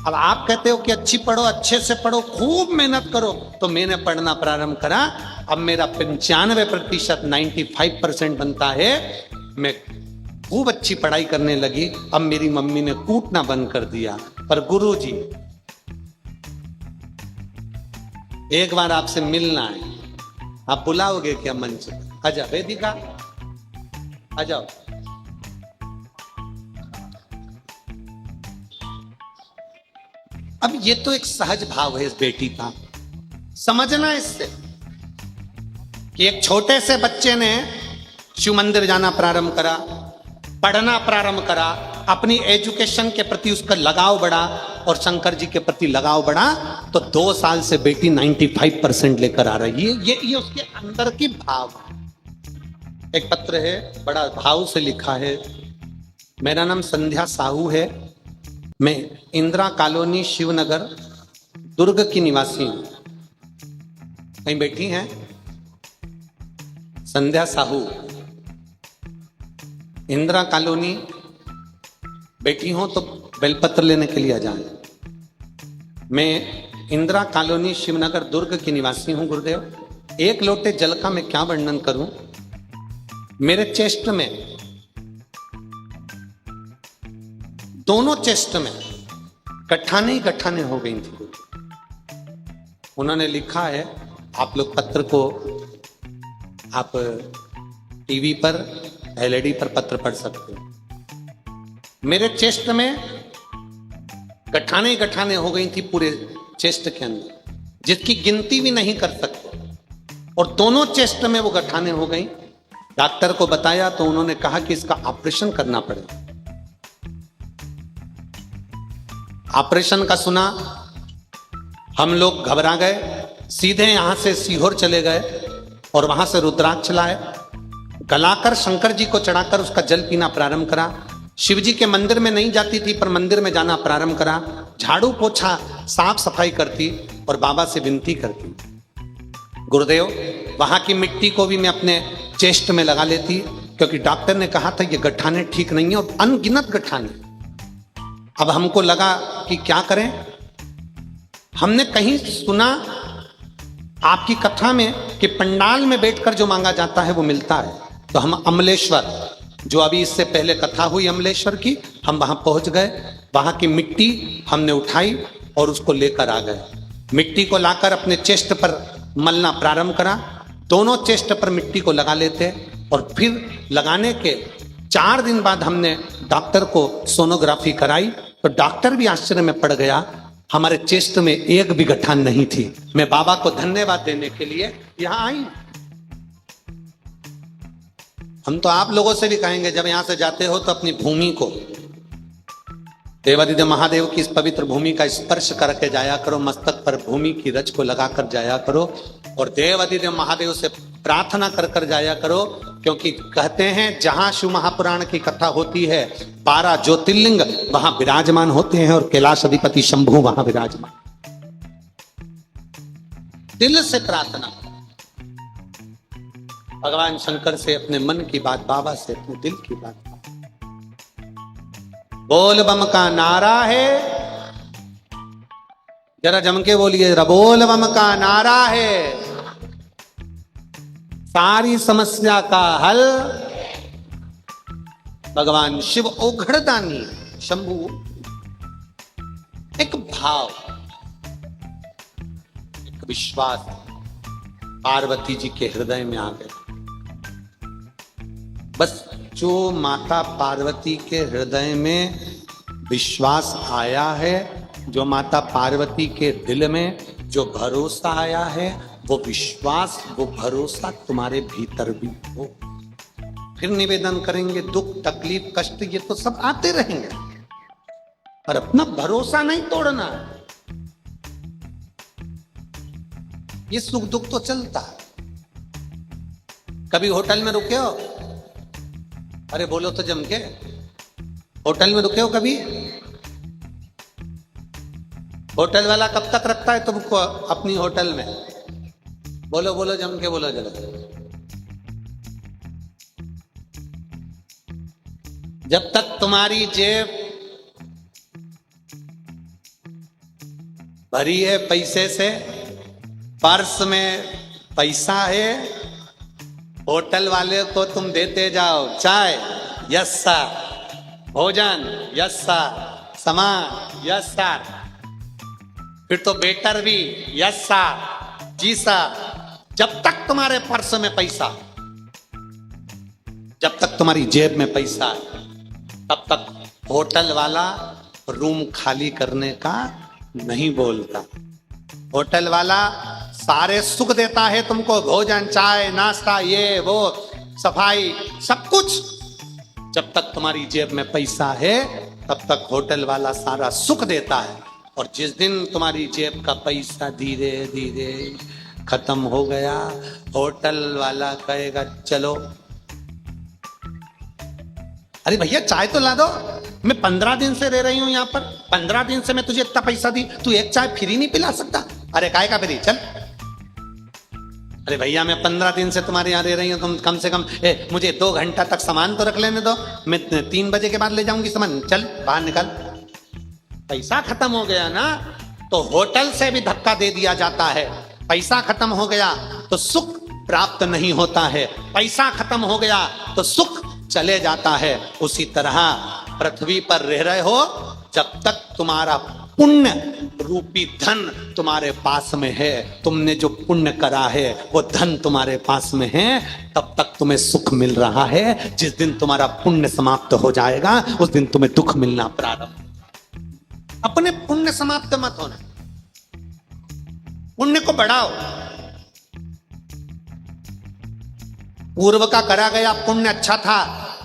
Speaker 1: अब आप कहते हो कि अच्छी पढ़ो, अच्छे से पढ़ो, खूब मेहनत करो, तो मैंने पढ़ना प्रारंभ करा। अब मेरा 95% 95% बनता है। मैं खूब अच्छी पढ़ाई करने लगी। अब मेरी मम्मी ने कूटना बंद कर दिया। पर गुरुजी, एक बार आपसे मिलना है, आप बुलाओगे क्या मंच? आजा वेदिका, आ जाओ। अब ये तो एक सहज भाव है इस बेटी का, समझना इससे कि एक छोटे से बच्चे ने शिव मंदिर जाना प्रारंभ करा, पढ़ना प्रारंभ करा, अपनी एजुकेशन के प्रति उसका लगाव बढ़ा और शंकर जी के प्रति लगाव बढ़ा, तो 2 साल से बेटी 95% लेकर आ रही है। ये उसके अंदर की भाव है। एक पत्र है, बड़ा भाव से लिखा है। मेरा नाम संध्या साहू है। मैं इंदिरा कॉलोनी, शिवनगर, दुर्ग की निवासी हूं। कहीं बैठी हैं संध्या साहू, इंदिरा कॉलोनी बैठी हो तो बेलपत्र लेने के लिए आ जाएं। मैं इंदिरा कॉलोनी शिवनगर दुर्ग की निवासी हूं गुरुदेव। एक लोटे जल का मैं क्या वर्णन करूं। मेरे चेस्ट में, दोनों चेस्ट में गठाने ही गठाने हो गई थी। उन्होंने लिखा है, आप लोग पत्र को आप टीवी पर एलईडी पर पत्र पढ़ सकते हो। मेरे चेस्ट में गठाने ही गठाने हो गई थी पूरे चेस्ट के अंदर, जिसकी गिनती भी नहीं कर सकते। और दोनों चेस्ट में वो गठाने हो गई। डॉक्टर को बताया तो उन्होंने कहा कि इसका ऑपरेशन करना पड़ेगा। ऑपरेशन का सुना, हम लोग घबरा गए, सीधे यहां से सीहोर चले गए और वहां से रुद्राक्ष लाए, गलाकर शंकर जी को चढ़ाकर उसका जल पीना प्रारंभ करा। शिव जी के मंदिर में नहीं जाती थी पर मंदिर में जाना प्रारंभ करा। झाड़ू पोछा साफ सफाई करती और बाबा से विनती करती, गुरुदेव वहां की मिट्टी को भी मैं अपने चेस्ट में लगा लेती, क्योंकि डॉक्टर ने कहा था ये गठाने ठीक नहीं है और अनगिनत गठाने। अब हमको लगा कि क्या करें। हमने कहीं सुना आपकी कथा में कि पंडाल में बैठकर जो मांगा जाता है वो मिलता है। तो हम अमलेश्वर, जो अभी इससे पहले कथा हुई अमलेश्वर की, हम वहां पहुंच गए। वहां की मिट्टी हमने उठाई और उसको लेकर आ गए। मिट्टी को लाकर अपने चेस्ट पर मलना प्रारंभ करा। दोनों चेस्ट पर मिट्टी को लगा लेते और फिर लगाने के 4 दिन बाद हमने डॉक्टर को सोनोग्राफी कराई तो डॉक्टर भी आश्चर्य में पड़ गया, हमारे चेस्ट में एक भी गठान नहीं थी। मैं बाबा को धन्यवाद देने के लिए यहां आई। हम तो आप लोगों से भी कहेंगे, जब यहां से जाते हो तो अपनी भूमि को, देवादिदेव महादेव की इस पवित्र भूमि का स्पर्श करके जाया करो, मस्तक पर भूमि की रज को लगाकर जाया करो और देवादिदेव महादेव से प्रार्थना कर कर जाया करो। क्योंकि कहते हैं जहां शिव महापुराण की कथा होती है 12 ज्योतिर्लिंग वहां विराजमान होते हैं और कैलाश अधिपति शंभु वहां विराजमान। दिल से प्रार्थना, भगवान शंकर से अपने मन की बात, बाबा से अपने दिल की बात। बोल बम का नारा है, जरा जम के बोलिए, बोल बम का नारा है, सारी समस्या का हल भगवान शिव ओघड़दानी शंभु। एक भाव, एक विश्वास पार्वती जी के हृदय में आ गया। बस जो माता पार्वती के हृदय में विश्वास आया है, जो माता पार्वती के दिल में जो भरोसा आया है, वो विश्वास, वो भरोसा तुम्हारे भीतर भी हो। फिर निवेदन करेंगे, दुख तकलीफ कष्ट ये तो सब आते रहेंगे, पर अपना भरोसा नहीं तोड़ना है। ये सुख दुख तो चलता है। कभी होटल में रुके हो? अरे बोलो तो जम के, होटल में रुके हो कभी? होटल वाला कब तक रखता है तुमको अपनी होटल में? बोलो बोलो जम के बोलो जरा। जब तक तुम्हारी जेब भरी है पैसे से, पर्स में पैसा है, होटल वाले को तुम देते जाओ चाय, यस सर, भोजन, यस सर, सामान, यस सर, फिर तो वेटर भी, यस सर, जी सर। जब तक तुम्हारे पर्स में पैसा, जब तक तुम्हारी जेब में पैसा है, तब तक होटल वाला रूम खाली करने का नहीं बोलता। होटल वाला सारे सुख देता है तुमको, भोजन, चाय, नाश्ता, ये वो, सफाई, सब कुछ। जब तक तुम्हारी जेब में पैसा है तब तक होटल वाला सारा सुख देता है। और जिस दिन तुम्हारी जेब का पैसा धीरे धीरे खत्म हो गया, होटल वाला कहेगा चलो, अरे भैया चाय तो ला दो, मैं 15 दिन से रह रही हूं यहाँ पर, 15 दिन से मैं तुझे इतना पैसा दी, तू एक चाय फ्री नहीं पिला सकता? अरे काय का फ्री, चल। अरे भैया मैं 15 दिन से तुम्हारे यहाँ रह रही हूँ, तुम कम से कम मुझे 2 घंटा तक सामान तो रख लेने दो, मैं 3 बजे के बाद ले जाऊंगी सामान, चल बाहर निकल। पैसा खत्म हो गया ना तो होटल से भी धक्का दे दिया जाता है। पैसा खत्म हो गया तो सुख प्राप्त नहीं होता है, पैसा खत्म हो गया तो सुख चले जाता है। उसी तरह पृथ्वी पर रह रहे हो, जब तक तुम्हारा पुण्य रूपी धन तुम्हारे पास में है, तुमने जो पुण्य करा है वो धन तुम्हारे पास में है, तब तक तुम्हें सुख मिल रहा है। जिस दिन तुम्हारा पुण्य समाप्त हो जाएगा उस दिन तुम्हें दुख मिलना प्रारंभ। अपने पुण्य समाप्त मत होना, पुण्य को बढ़ाओ। पूर्व का करा गया पुण्य अच्छा था,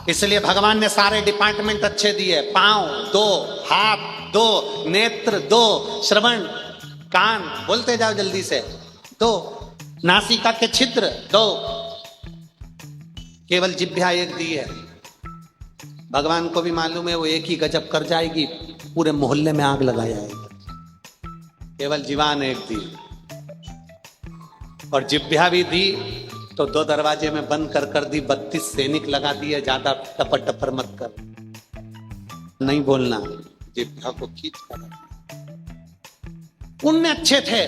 Speaker 1: इसलिए भगवान ने सारे डिपार्टमेंट अच्छे दिए। पांव 2, हाथ 2, नेत्र 2, श्रवण कान, बोलते जाओ जल्दी से 2, नासिका के छिद्र 2, केवल जिह्वा 1 दी है। भगवान को भी मालूम है वो एक ही गजब कर जाएगी, पूरे मोहल्ले में आग लगा जाएगी। केवल जीवान 1 दी, और जिह्वा भी दी तो 2 दरवाजे में बंद कर दी, 32 सैनिक लगा दिए। ज्यादा टपर टपर मत कर, नहीं बोलना, जिह्वा को खींच कर। पुण्य अच्छे थे,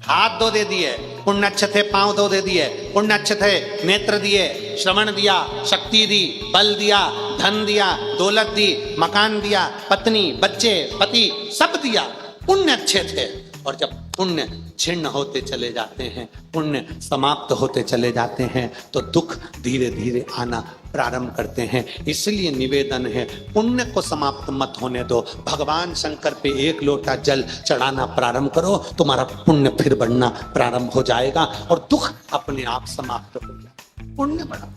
Speaker 1: हाथ 2 दे दिए, पुण्य अच्छे थे, पांव 2 दे दिए, पुण्य अच्छे थे, नेत्र दिए, श्रवण दिया, शक्ति दी, बल दिया, धन दिया, दौलत दी, मकान दिया, पत्नी, बच्चे, पति, सब दिया। पुण्य अच्छे थे। और जब पुण्य छिन्न होते चले जाते हैं, पुण्य समाप्त होते चले जाते हैं, तो दुख धीरे धीरे आना प्रारंभ करते हैं। इसलिए निवेदन है, पुण्य को समाप्त मत होने दो। भगवान शंकर पे 1 लोटा जल चढ़ाना प्रारंभ करो, तुम्हारा पुण्य फिर बढ़ना प्रारंभ हो जाएगा और दुख अपने आप समाप्त हो जाएगा। पुण्य बढ़ा।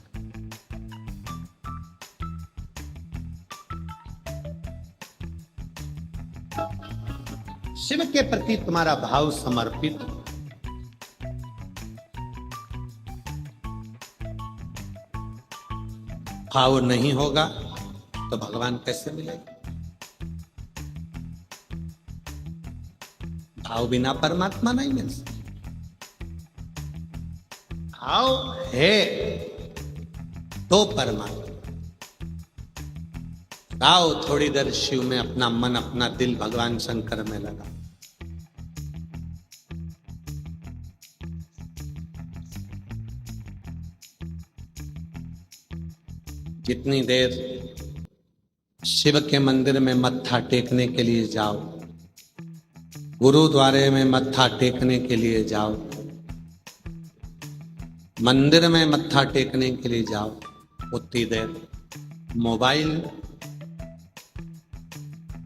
Speaker 1: शिव के प्रति तुम्हारा भाव समर्पित, भाव नहीं होगा तो भगवान कैसे मिलेगा? भाव बिना परमात्मा नहीं मिल सकता। भाव है तो परमात्मा। आओ थोड़ी देर शिव में अपना मन, अपना दिल भगवान शंकर में लगा। जितनी देर शिव के मंदिर में मत्था टेकने के लिए जाओ, गुरुद्वारे में मत्था टेकने के लिए जाओ, मंदिर में मत्था टेकने के लिए जाओ, उतनी देर मोबाइल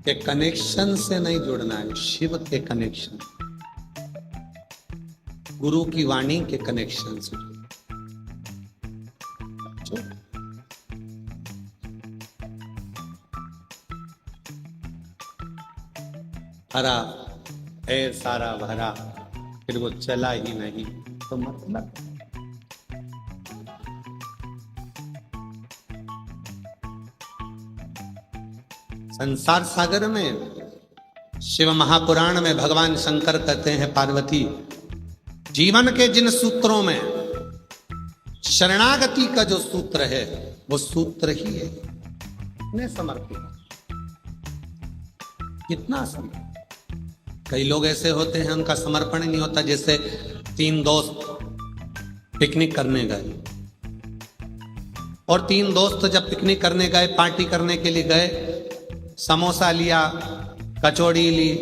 Speaker 1: के कनेक्शन से नहीं जुड़ना है, शिव के कनेक्शन, गुरु की वाणी के कनेक्शन से। हरा है सारा भरा, फिर वो चला ही नहीं तो मतलब। संसार सागर में शिव महापुराण में भगवान शंकर कहते हैं, पार्वती जीवन के जिन सूत्रों में शरणागति का जो सूत्र है वो सूत्र ही है। कितने समर्पित, कितना समर्पित। कई लोग ऐसे होते हैं उनका समर्पण ही नहीं होता। जैसे 3 दोस्त पिकनिक करने गए और 3 दोस्त जब पिकनिक करने गए, पार्टी करने के लिए गए, समोसा लिया, कचौड़ी ली,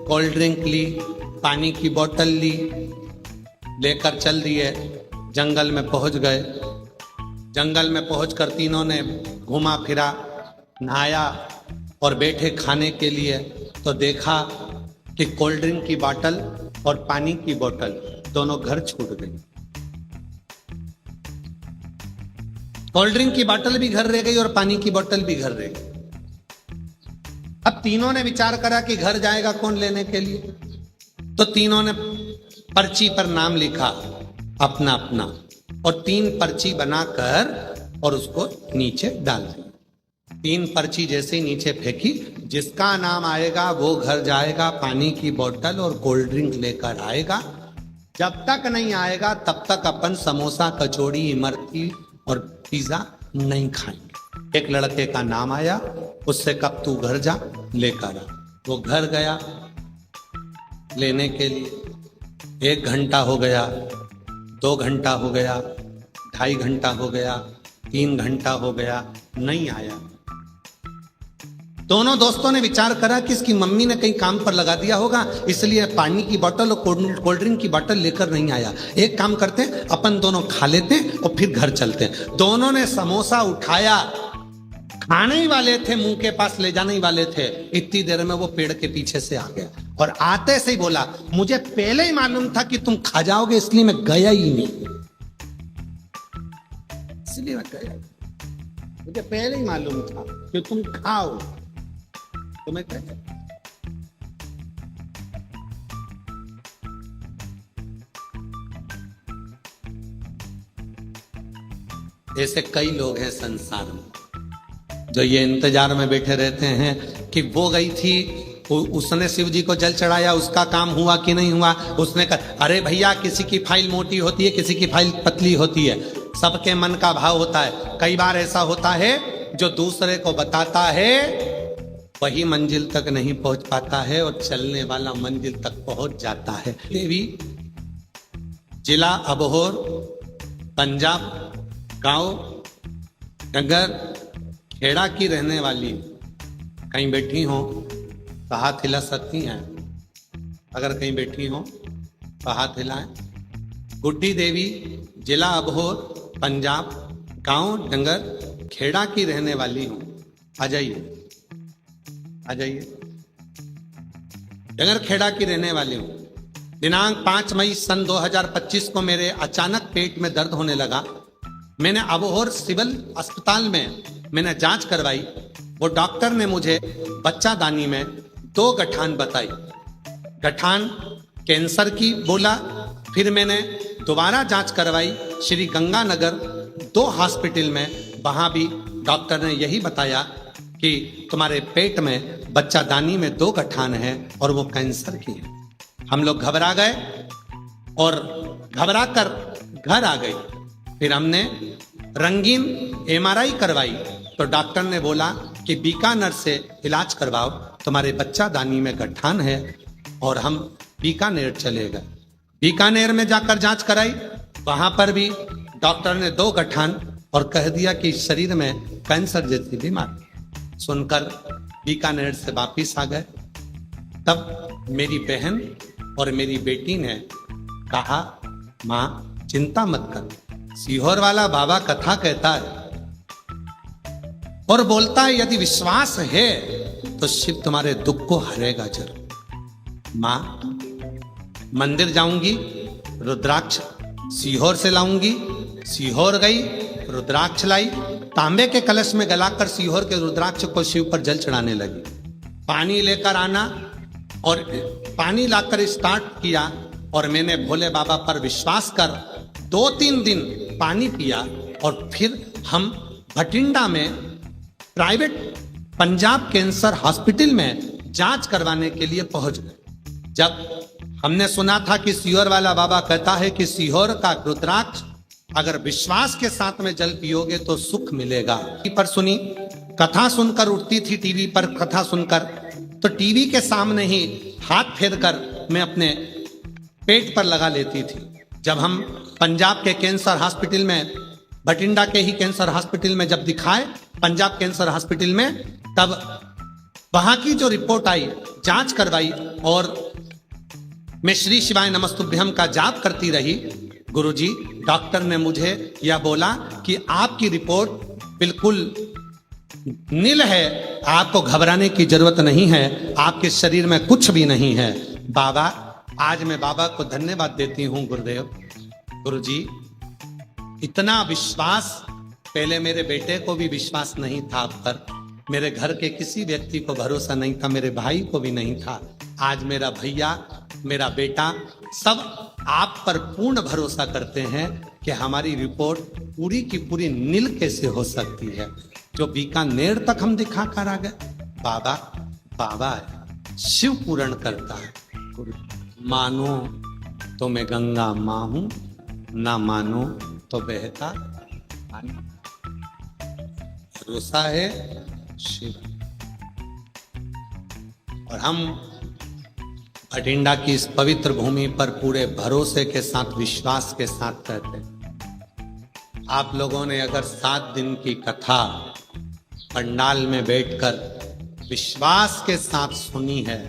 Speaker 1: कोल्ड ड्रिंक ली, पानी की बोतल ली, लेकर चल दिए, जंगल में पहुंच गए। जंगल में पहुंचकर तीनों ने घूमा फिरा, नहाया और बैठे खाने के लिए, तो देखा कि कोल्ड ड्रिंक की बोतल और पानी की बोतल दोनों घर छूट गई। कोल्ड ड्रिंक की बोतल भी घर रह गई और पानी की बोतल भी घर रह गई। अब तीनों ने विचार करा कि घर जाएगा कौन लेने के लिए, तो तीनों ने पर्ची पर नाम लिखा अपना अपना, और 3 पर्ची बनाकर और उसको नीचे डाल दिया। 3 पर्ची जैसे ही नीचे फेंकी, जिसका नाम आएगा वो घर जाएगा, पानी की बोतल और कोल्ड ड्रिंक लेकर आएगा, जब तक नहीं आएगा तब तक अपन समोसा, कचौड़ी, इमरती और पिज्जा नहीं खाएंगे। एक लड़के का नाम आया, उससे कब तू घर जा लेकर आ। वो घर गया लेने के लिए। 1 घंटा हो गया, 2 घंटा हो गया, 2.5 घंटा हो गया, 3 घंटा हो गया, नहीं आया। दोनों दोस्तों ने विचार करा कि इसकी मम्मी ने कहीं काम पर लगा दिया होगा, इसलिए पानी की बोतल और कोल्ड ड्रिंक की बोतल लेकर नहीं आया। एक काम करते हैं, अपन दोनों खा लेते हैं और फिर घर चलते हैं। दोनों ने समोसा उठाया, खाने ही वाले थे, मुंह के पास ले जाने ही वाले थे। इतनी देर में वो पेड़ के पीछे से आ गया और आते से ही बोला, मुझे पहले ही मालूम था कि तुम खा जाओगे, इसलिए मैं गया ही नहीं, इसलिए मैं गया। मुझे पहले ही मालूम था कि तुम खाओ, तो मैं कह। ऐसे कई लोग हैं संसार में जो ये इंतजार में बैठे रहते हैं कि वो गई थी, उसने शिव जी को जल चढ़ाया, उसका काम हुआ कि नहीं हुआ। उसने कहा, अरे भैया, किसी की फाइल मोटी होती है, किसी की फाइल पतली होती है, सबके मन का भाव होता है। कई बार ऐसा होता है जो दूसरे को बताता है वही मंजिल तक नहीं पहुंच पाता है और चलने वाला मंजिल तक पहुंच जाता है। देवी जिला अबोहर, पंजाब, गांव नगर खेड़ा की रहने वाली, कहीं बैठी हो तो हाथ हिला सकती हैं। अगर कहीं बैठी हो तो हाथ हिलाएं। गुड्डी देवी जिला अबोहर, पंजाब, गांव डंगर खेड़ा की रहने वाली हूं। आ जाइए, आ जाइए। डंगर खेड़ा की रहने वाली हूं। दिनांक 5 मई सन 2025 को मेरे अचानक पेट में दर्द होने लगा। मैंने अबोहर सिविल अस्पताल में मैंने जांच करवाई। वो डॉक्टर ने मुझे बच्चादानी में 2 गठान बताई। गठान कैंसर की बोला। फिर मैंने दोबारा जांच करवाई श्री गंगानगर 2 हॉस्पिटल में। वहां भी डॉक्टर ने यही बताया कि तुम्हारे पेट में बच्चादानी में 2 गठान है और वो कैंसर की है। हम लोग घबरा गए और घबरा कर घर आ गए। फिर हमने रंगीन MRI करवाई तो डॉक्टर ने बोला कि बीकानेर से इलाज करवाओ, तुम्हारे बच्चादानी में गठान है। और हम बीकानेर चले गए। बीकानेर में जाकर जांच कराई, वहां पर भी डॉक्टर ने 2 गठान और कह दिया कि शरीर में कैंसर जैसी बीमारी। सुनकर बीकानेर से वापिस आ गए। तब मेरी बहन और मेरी बेटी ने कहा, मां चिंता मत कर, सीहोर वाला बाबा कथा कहता है और बोलता है यदि विश्वास है तो शिव तुम्हारे दुख को हरेगा जरूर। मां मंदिर जाऊंगी, रुद्राक्ष सीहोर से लाऊंगी। सीहोर गई, रुद्राक्ष लाई, तांबे के कलश में गलाकर सीहोर के रुद्राक्ष को शिव पर जल चढ़ाने लगी। पानी लेकर आना और पानी लाकर स्टार्ट किया और मैंने भोले बाबा पर विश्वास कर 2-3 दिन पानी पिया। और फिर हम भटिंडा में प्राइवेट पंजाब कैंसर हॉस्पिटल में जांच करवाने के लिए पहुंच गए। जब हमने सुना था कि सीहोर वाला बाबा कहता है कि सीहोर का रुद्राक्ष अगर विश्वास के साथ में जल पियोगे तो सुख मिलेगा। पर सुनी, कथा सुनकर उठती थी टीवी पर कथा सुनकर, तो टीवी के सामने ही हाथ फेर कर मैं अपने पेट पर लगा लेती थी। जब हम पंजाब के कैंसर हॉस्पिटल में, भटिंडा के ही कैंसर हॉस्पिटल में जब दिखाए, पंजाब कैंसर हॉस्पिटल में, तब वहां की जो रिपोर्ट आई, जांच करवाई और मैं श्री शिवाय नमस्तुभ्यम का जाप करती रही। गुरुजी, डॉक्टर ने मुझे यह बोला कि आपकी रिपोर्ट बिल्कुल नील है, आपको घबराने की जरूरत नहीं है, आपके शरीर में कुछ भी नहीं है। बाबा, आज मैं बाबा को धन्यवाद देती हूँ। गुरुदेव, गुरुजी, इतना विश्वास, पहले मेरे बेटे को भी विश्वास नहीं था आप पर, मेरे घर के किसी व्यक्ति को भरोसा नहीं था, मेरे भाई को भी नहीं था। आज मेरा भैया, मेरा बेटा सब आप पर पूर्ण भरोसा करते हैं कि हमारी रिपोर्ट पूरी की पूरी नील कैसे हो सकती है। जो बीकानेर तक हम दिखा कर आ गए। बाबा बाबा है, शिव पूर्ण करता है। मानो तो मैं गंगा माँ हूं, ना मानो तो बहता पानी। भरोसा है शिव। और हम भटिंडा की इस पवित्र भूमि पर पूरे भरोसे के साथ, विश्वास के साथ कहते हैं, आप लोगों ने अगर 7 दिन की कथा पंडाल में बैठकर विश्वास के साथ सुनी है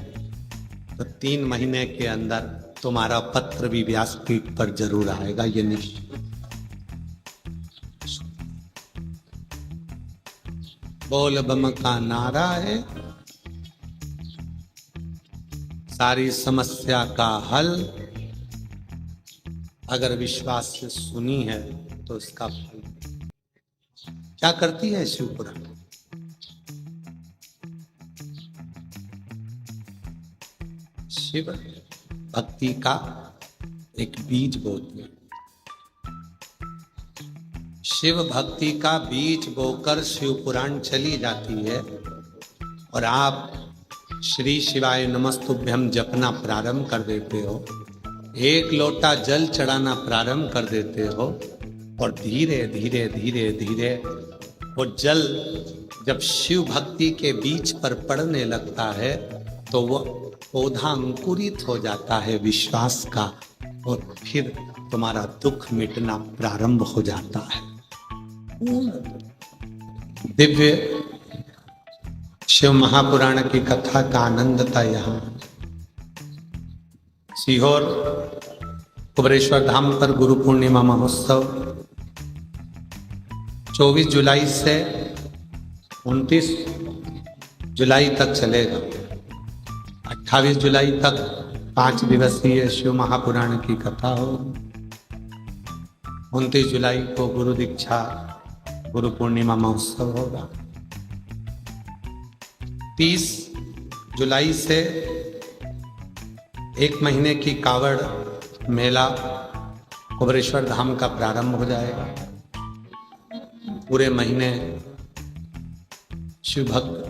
Speaker 1: तो 3 महीने के अंदर तुम्हारा पत्र भी व्यासपीठ पर जरूर आएगा, ये निश्चित। बोल बम का नारा है, सारी समस्या का हल अगर विश्वास से सुनी है तो इसका फल क्या करती है शिवपुराण। शिव भक्ति का एक बीज बोते हैं। शिव भक्ति का बीज बोकर शिवपुराण चली जाती है और आप श्री शिवाय नमस्तुभ्यम जपना प्रारंभ कर देते हो, 1 लोटा जल चढ़ाना प्रारंभ कर देते हो और धीरे धीरे धीरे धीरे वो जल जब शिव भक्ति के बीज पर पड़ने लगता है तो वो पौधा अंकुरित हो जाता है विश्वास का, और फिर तुम्हारा दुख मिटना प्रारंभ हो जाता है। दिव्य शिव महापुराण की कथा का आनंद था। यहाँ सीहोर कुबरेश्वर धाम पर गुरु पूर्णिमा महोत्सव 24 जुलाई से 29 जुलाई तक चलेगा। 28 जुलाई तक 5 दिवसीय शिव महापुराण की कथा हो। 29 जुलाई को गुरु दीक्षा गुरु पूर्णिमा महोत्सव होगा। 30 जुलाई से 1 महीने की कावड़ मेला कुबरेश्वर धाम का प्रारंभ हो जाएगा। पूरे महीने शिव भक्त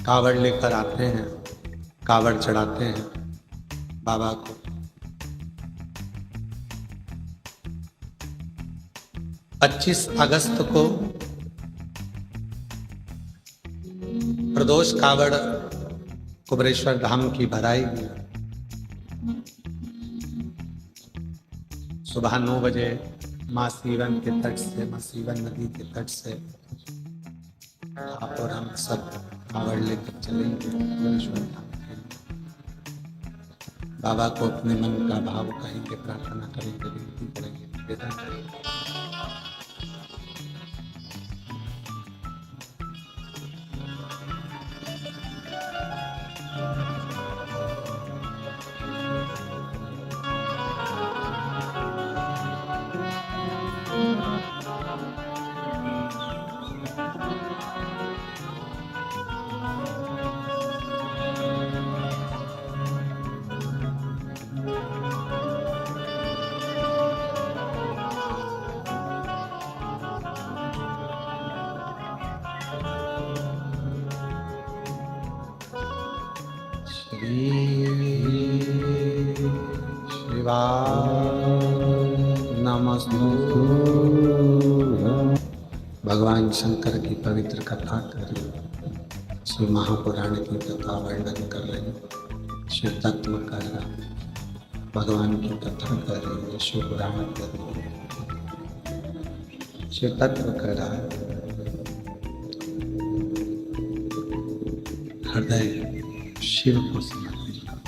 Speaker 1: कावड़ लेकर आते हैं, कावड़ चढ़ाते हैं बाबा को। 25 अगस्त को प्रदोष कावड़ कुबरेश्वर धाम की भराएगी। सुबह 9 बजे माँ सीवन के तट से, माँ सीवन नदी के तट से आप और हम सब कावड़ लेकर चलेंगे कुबरेश्वर धाम के लिए। बाबा को अपने मन का भाव कहेंगे, प्रार्थना करेंगे, विनती करेंगे, निवेदन करेंगे। भगवान शंकर की पवित्र कथा कर रही, श्री महापुराण की कथा वर्णन कर रही, शिव तत्व कर रहा, भगवान की कथा कर रही है, शिव पुराण कर रही है, शिव तत्व कर रहा है। हृदय शिव को समर्पित करो।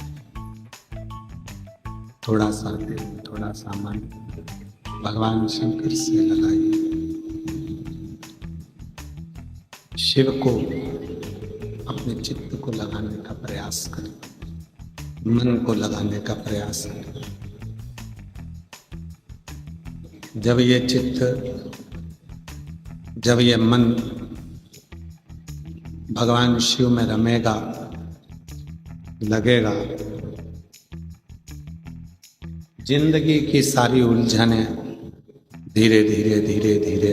Speaker 1: थोड़ा सा दिल, थोड़ा सा मन भगवान शंकर से लगाइए। शिव को अपने चित्त को लगाने का प्रयास करें, मन को लगाने का प्रयास करें। जब ये चित्त, जब ये मन भगवान शिव में रमेगा, लगेगा, जिंदगी की सारी उलझनें धीरे धीरे धीरे धीरे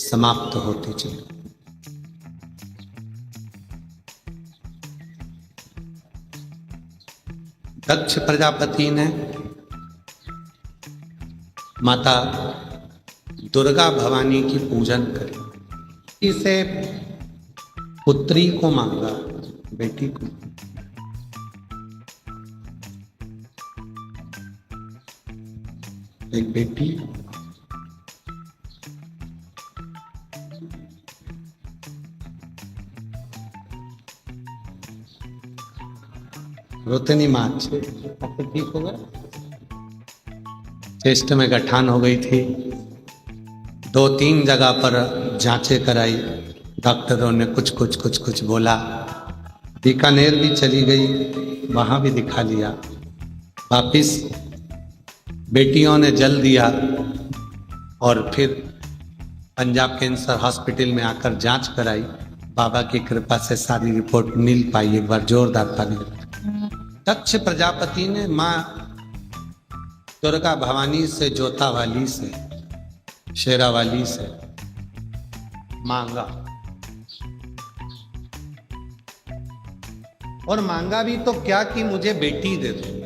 Speaker 1: समाप्त होती चली। दक्ष प्रजापति ने माता दुर्गा भवानी की पूजन करी, इसे पुत्री को मांगा, बेटी को। एक बेटी रोतनी माच ठीक हो गया, चेस्ट में गठान हो गई थी, 2-3 जगह पर जांचें कराई, डॉक्टरों ने कुछ बोला। बीकानेर भी चली गई, वहां भी दिखा लिया। वापिस बेटियों ने जल दिया और फिर पंजाब कैंसर हॉस्पिटल में आकर जांच कराई। बाबा की कृपा से सारी रिपोर्ट मिल पाई। एक बार जोरदार ताली। दक्ष प्रजापति ने माँ दुर्गा भवानी से, जोता वाली से, शेरा वाली से मांगा, और मांगा भी तो क्या कि मुझे बेटी दे दो।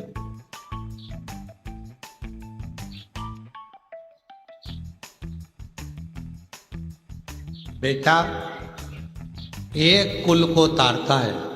Speaker 1: बेटा एक कुल को तारता है,